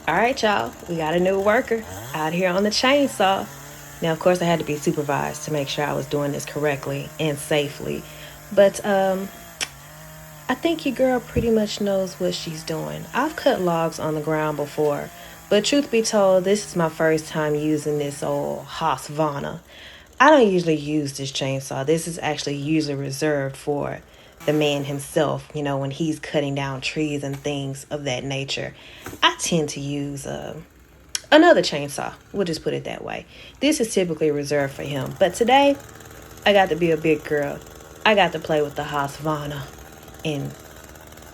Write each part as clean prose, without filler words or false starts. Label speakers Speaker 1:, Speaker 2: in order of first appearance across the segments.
Speaker 1: All right, y'all, we got a new worker out here on the chainsaw. Now, of course, I had to be supervised to make sure I was doing this correctly and safely. But I think your girl pretty much knows what she's doing. I've cut logs on the ground before, but truth be told, this is my first time using this old Husqvarna. I don't usually use this chainsaw. This is actually usually reserved for the man himself, when he's cutting down trees and things of that nature. I tend to use another chainsaw. We'll just put it that way. This is typically reserved for him. But today, I got to be a big girl. I got to play with the Husqvarna and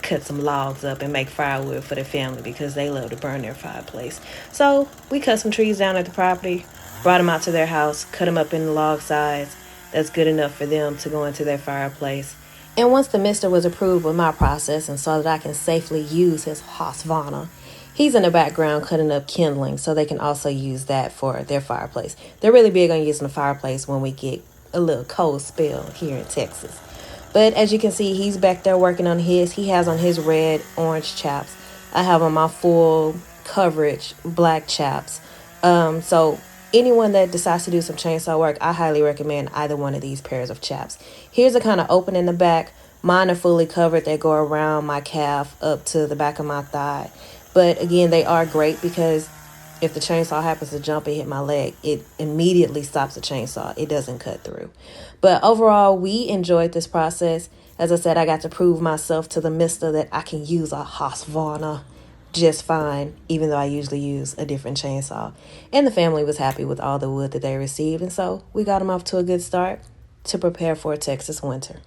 Speaker 1: cut some logs up and make firewood for the family because they love to burn their fireplace. So we cut some trees down at the property, brought them out to their house, cut them up in the log size that's good enough for them to go into their fireplace. And once the mister was approved with my process and saw that I can safely use his Husqvarna, he's in the background cutting up kindling so they can also use that for their fireplace. They're really big on using the fireplace when we get a little cold spell here in Texas. But as you can see, he's back there working on his. He has on his red, orange chaps. I have on my full coverage black chaps. So anyone that decides to do some chainsaw work, I highly recommend either one of these pairs of chaps. Here's a kind of open in the back. Mine are fully covered. They go around my calf up to the back of my thigh. But again, they are great because if the chainsaw happens to jump and hit my leg, it immediately stops the chainsaw. It doesn't cut through. But overall, we enjoyed this process. As I said, I got to prove myself to the mister that I can use a Husqvarna just fine, even though I usually use a different chainsaw. And the family was happy with all the wood that they received. And so we got them off to a good start to prepare for a Texas winter.